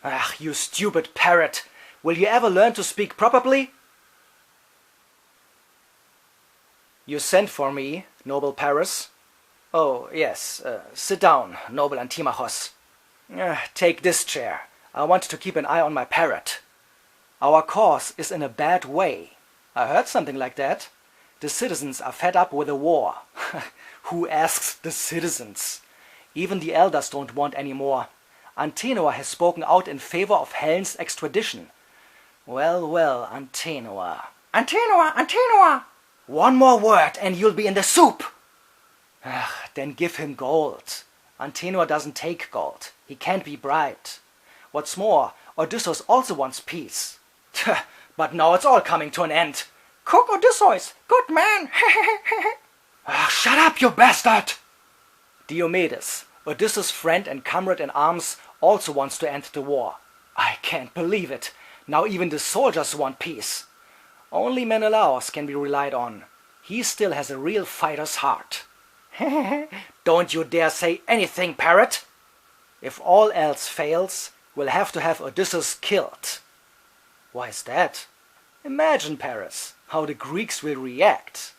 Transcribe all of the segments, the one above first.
Ah, you stupid parrot! Will you ever learn to speak properly? You sent for me, noble Paris? Oh, yes. Sit down, noble Antimachos. Take this chair. I want to keep an eye on my parrot. Our cause is in a bad way. I heard something like that. The citizens are fed up with the war. Who asks the citizens? Even the elders don't want any more. Antenor has spoken out in favor of Helen's extradition. Well, well, Antenor. Antenor! Antenor! One more word and you'll be in the soup! Then give him gold. Antenor doesn't take gold. He can't be bribed. What's more, Odysseus also wants peace. But now it's all coming to an end. Cook Odysseus, good man! Shut up, you bastard! Diomedes, Odysseus' friend and comrade in arms, also wants to end the war. I can't believe it. Now even the soldiers want peace. Only Menelaus can be relied on. He still has a real fighter's heart. Don't you dare say anything, parrot! If all else fails, we'll have to have Odysseus killed. Why is that? Imagine, Paris, how the Greeks will react.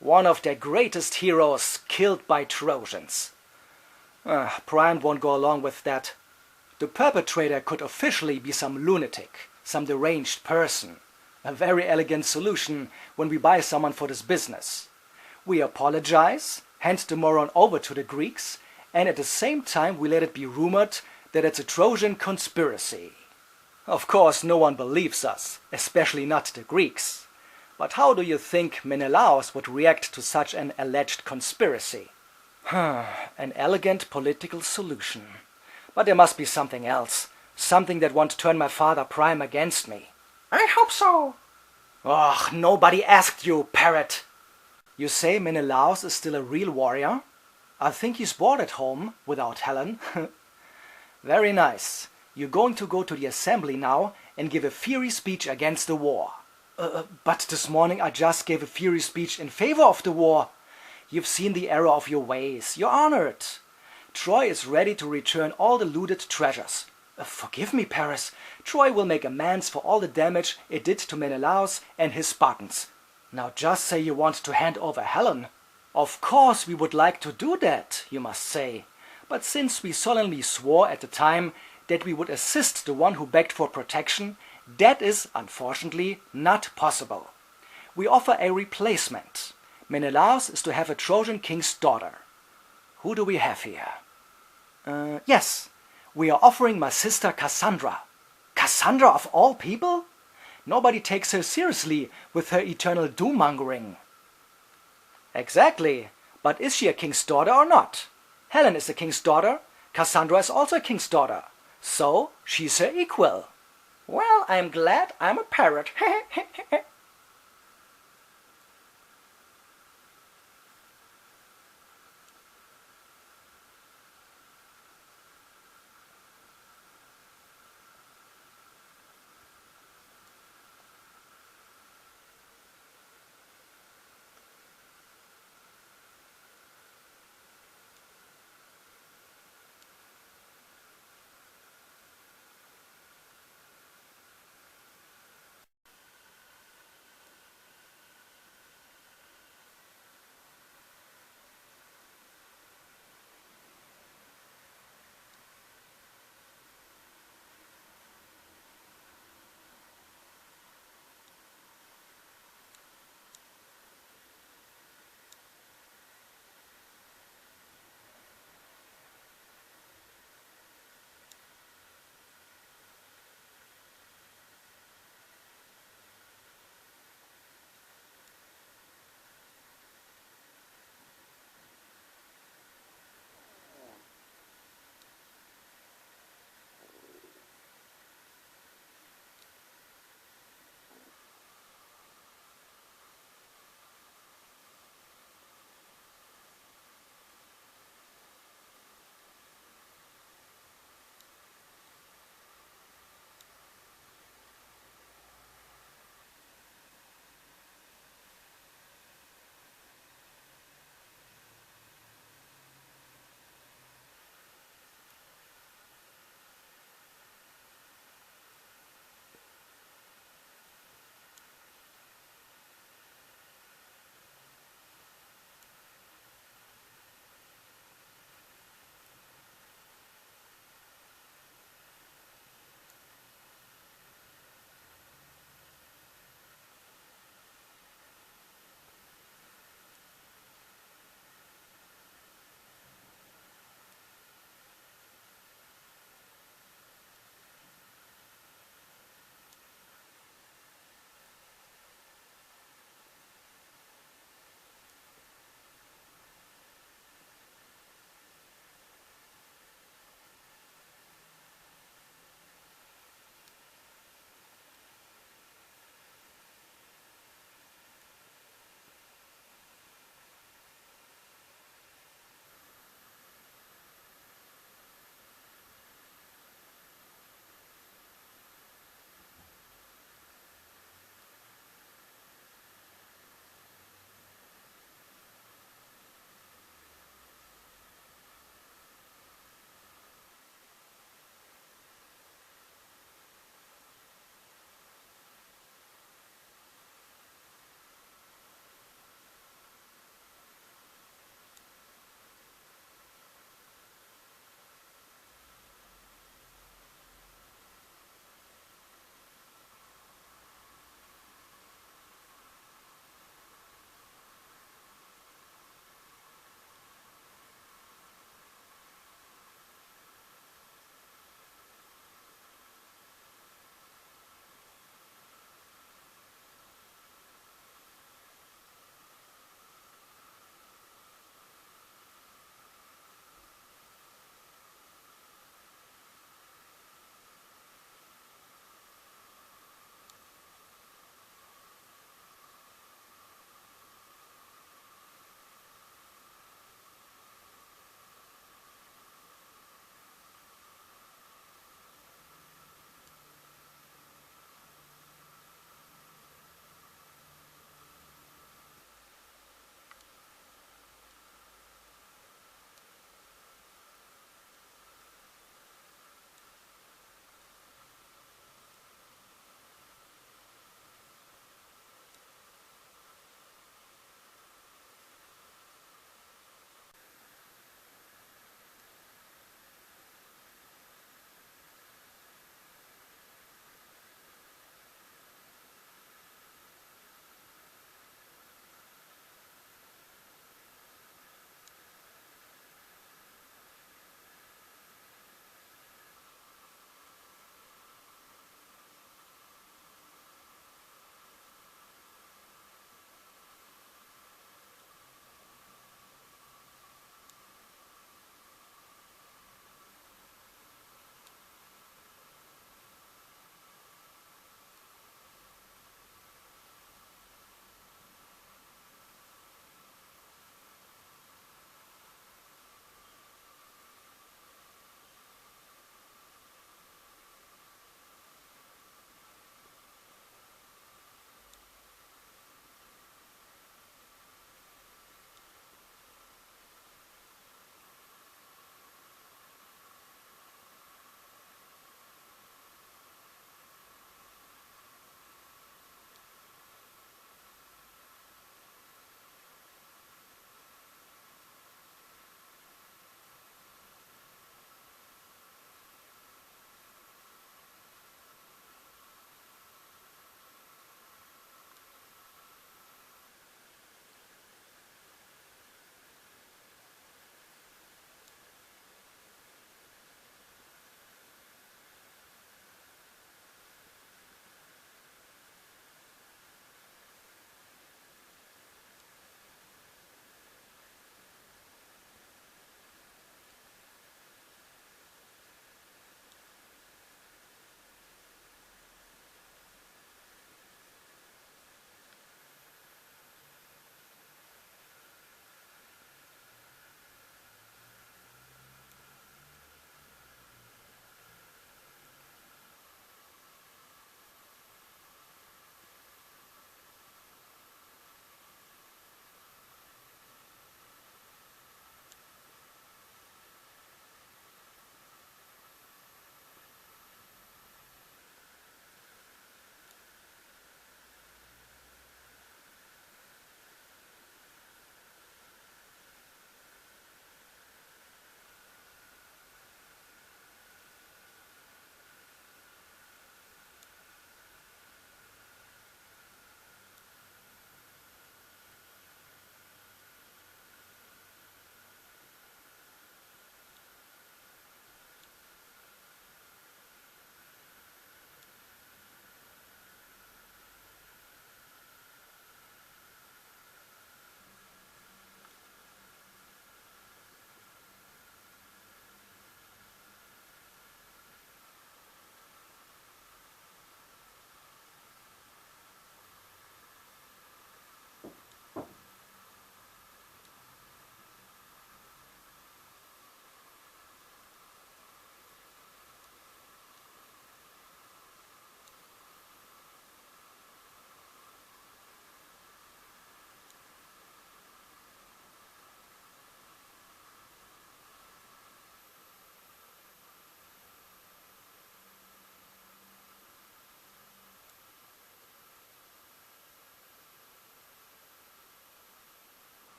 One of their greatest heroes killed by Trojans. Priam won't go along with that. The perpetrator could officially be some lunatic, some deranged person. A very elegant solution when we buy someone for this business. We apologize, hand the moron over to the Greeks, and at the same time we let it be rumored that it's a Trojan conspiracy. Of course, no one believes us, especially not the Greeks. But how do you think Menelaus would react to such an alleged conspiracy? An elegant political solution. But there must be something else. Something that won't turn my father Priam against me. I hope so. Oh, nobody asked you, parrot. You say Menelaus is still a real warrior? I think he's bored at home without Helen. Very nice. You're going to go to the assembly now and give a fiery speech against the war. But this morning I just gave a fiery speech in favor of the war. You've seen the error of your ways. You're honored. Troy is ready to return all the looted treasures. Forgive me, Paris. Troy will make amends for all the damage it did to Menelaus and his Spartans. Now just say you want to hand over Helen. Of course we would like to do that, you must say. But since we solemnly swore at the time that we would assist the one who begged for protection, that is, unfortunately, not possible. We offer a replacement. Menelaus is to have a Trojan king's daughter. Who do we have here? Yes, we are offering my sister Cassandra. Cassandra of all people? Nobody takes her seriously with her eternal doom-mongering. Exactly, but is she a king's daughter or not? Helen is a king's daughter, Cassandra is also a king's daughter. So, she's her equal. Well, I'm glad I'm a parrot.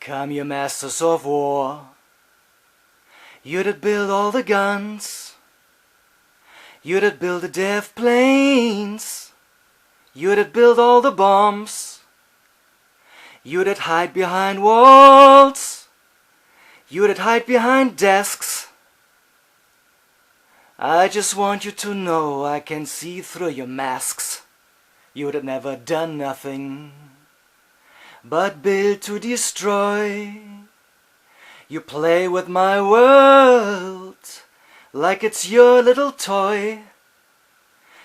Come, you masters of war, you that build all the guns, you that build the death planes, you that build all the bombs, you that hide behind walls, you that hide behind desks. I just want you to know I can see through your masks. You that never done nothing but build to destroy. You play with my world like it's your little toy.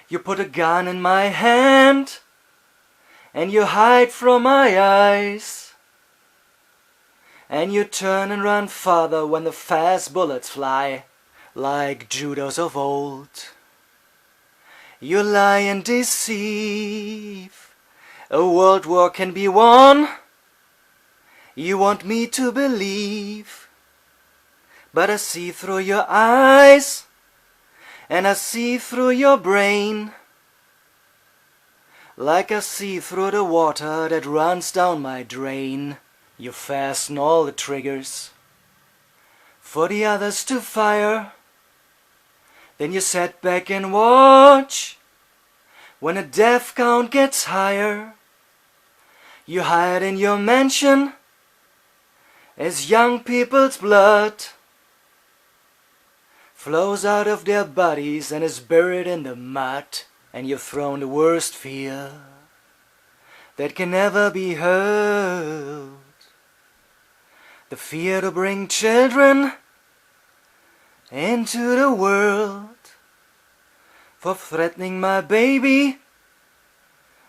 You put a gun in my hand and you hide from my eyes. And you turn and run farther when the fast bullets fly, like judos of old. You lie and deceive. A world war can be won. You want me to believe, but I see through your eyes, and I see through your brain, like I see through the water that runs down my drain. You fasten all the triggers for the others to fire. Then you sit back and watch when the death count gets higher. You hide in your mansion as young people's blood flows out of their bodies and is buried in the mud. And you've thrown the worst fear that can never be heard, the fear to bring children into the world, for threatening my baby,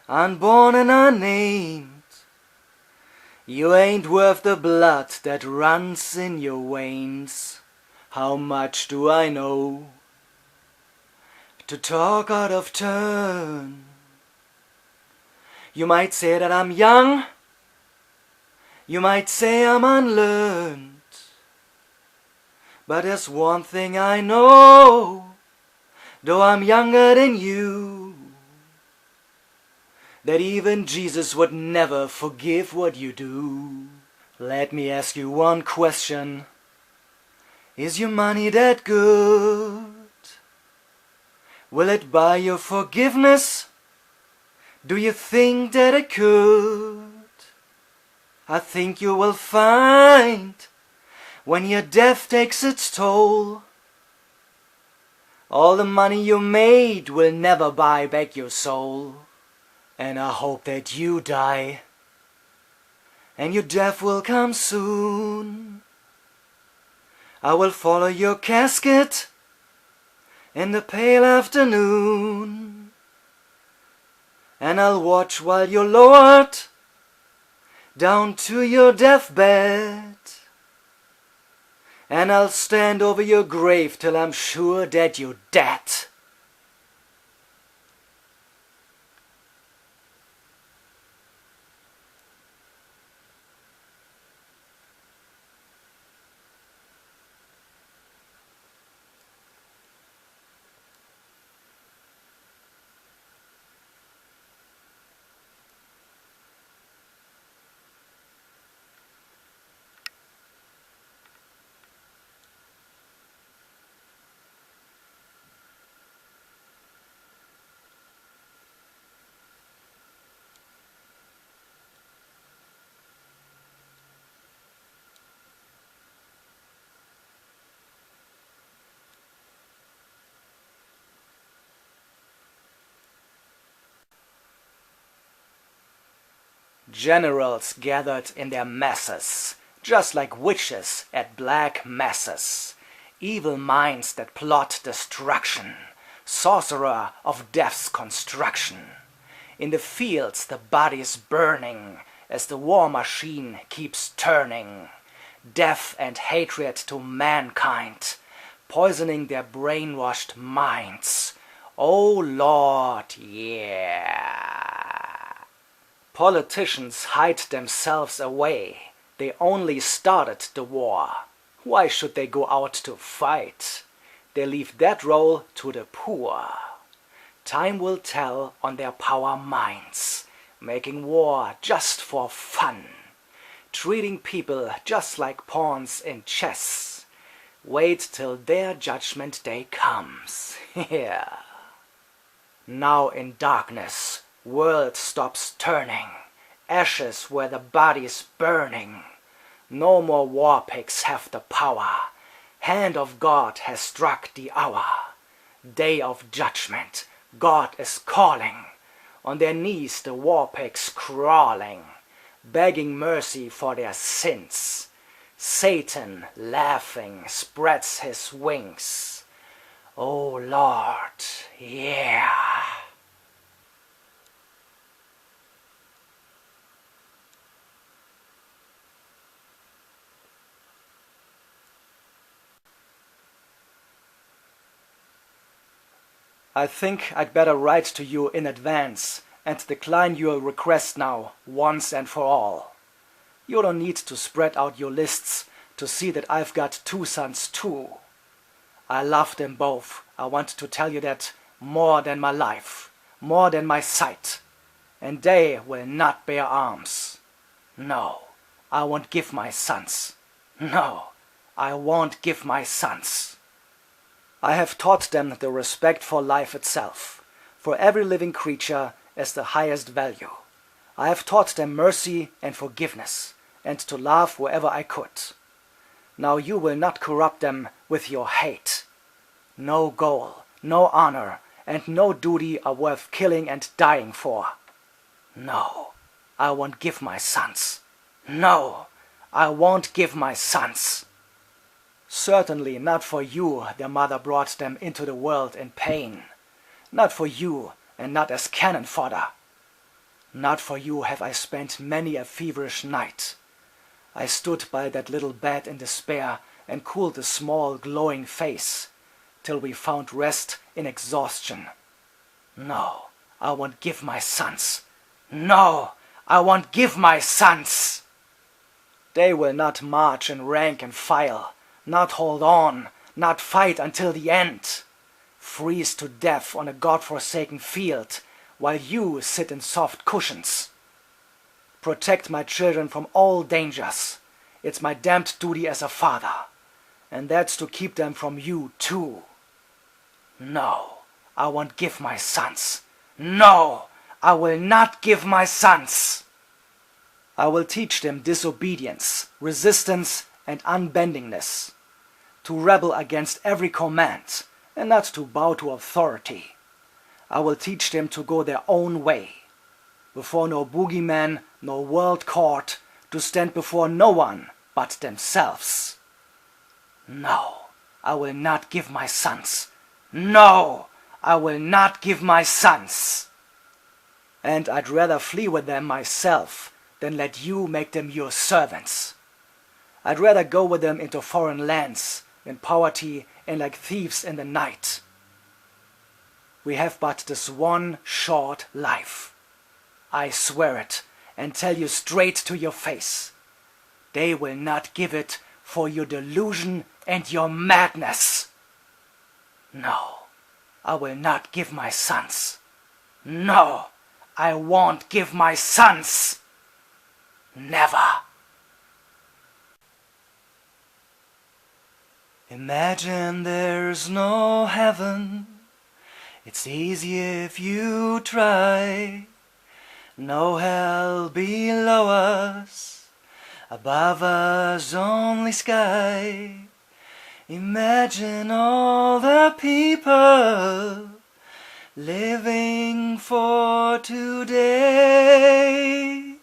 unborn and unnamed. You ain't worth the blood that runs in your veins. How much do I know to talk out of turn? You might say that I'm young, you might say I'm unlearned, but there's one thing I know, though I'm younger than you, that even Jesus would never forgive what you do. Let me ask you one question. Is your money that good? Will it buy your forgiveness? Do you think that it could? I think you will find when your death takes its toll, all the money you made will never buy back your soul. And I hope that you die, and your death will come soon. I will follow your casket in the pale afternoon, and I'll watch while you're lowered down to your deathbed, and I'll stand over your grave till I'm sure that you're dead. Generals gathered in their masses, just like witches at black masses, evil minds that plot destruction, sorcerer of death's construction. In the fields the bodies burning, as the war machine keeps turning. Death and hatred to mankind, poisoning their brainwashed minds. Oh Lord, yeah. Politicians hide themselves away. They only started the war. Why should they go out to fight? They leave that role to the poor. Time will tell on their power minds, making war just for fun. treating people just like pawns in chess. Wait till their judgment day comes. Yeah. Now in darkness, world stops turning, ashes where the body's burning. No more war pigs have the power, hand of God has struck the hour. Day of judgment, God is calling, on their knees the war pigs crawling, begging mercy for their sins. Satan, laughing, spreads his wings. Oh Lord, yeah. I think I'd better write to you in advance and decline your request now, once and for all. You don't need to spread out your lists to see that I've got 2 sons too. I love them both. I want to tell you that more than my life, more than my sight. And they will not bear arms. No, I won't give my sons. No, I won't give my sons. I have taught them the respect for life itself, for every living creature as the highest value. I have taught them mercy and forgiveness, and to laugh wherever I could. Now you will not corrupt them with your hate. No goal, no honor, and no duty are worth killing and dying for. No, I won't give my sons. No, I won't give my sons. Certainly not for you their mother brought them into the world in pain. Not for you, and not as cannon fodder. Not for you have I spent many a feverish night. I stood by that little bed in despair and cooled the small glowing face, till we found rest in exhaustion. No, I won't give my sons. No, I won't give my sons. They will not march in rank and file, not hold on, not fight until the end. Freeze to death on a God-forsaken field, while you sit in soft cushions. Protect my children from all dangers. It's my damned duty as a father. And that's to keep them from you too. No, I won't give my sons. No, I will not give my sons. I will teach them disobedience, resistance, and unbendingness, to rebel against every command, and not to bow to authority. I will teach them to go their own way, before no boogeyman, no world court, to stand before no one but themselves. No, I will not give my sons. No, I will not give my sons. And I'd rather flee with them myself than let you make them your servants. I'd rather go with them into foreign lands in poverty and like thieves in the night. We have but this one short life. I swear it and tell you straight to your face. They will not give it for your delusion and your madness. No, I will not give my sons. No, I won't give my sons. Never. Imagine there's no heaven. It's easy if you try. No hell below us, above us only sky. Imagine all the people living for today.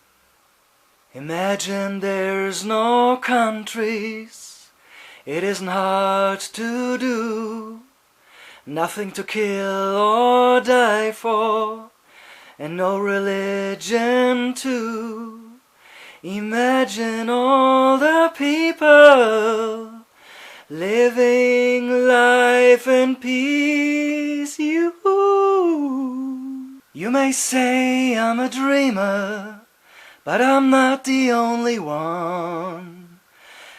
Imagine there's no countries, it isn't hard to do. Nothing to kill or die for, and no religion too. Imagine all the people living life in peace. You may say I'm a dreamer, but I'm not the only one.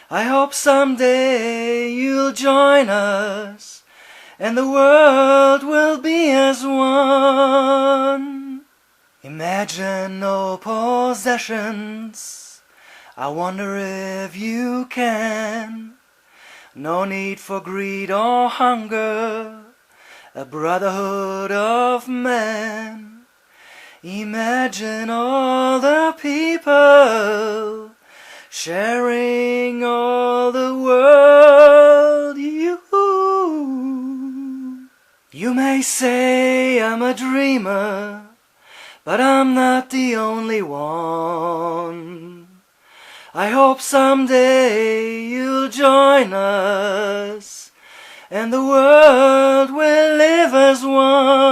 I hope someday you'll join us, and the world will be as one. Imagine no possessions, I wonder if you can. No need for greed or hunger, a brotherhood of men. Imagine all the people sharing all the world. You may say I'm a dreamer, but I'm not the only one. I hope someday you'll join us, and the world will live as one.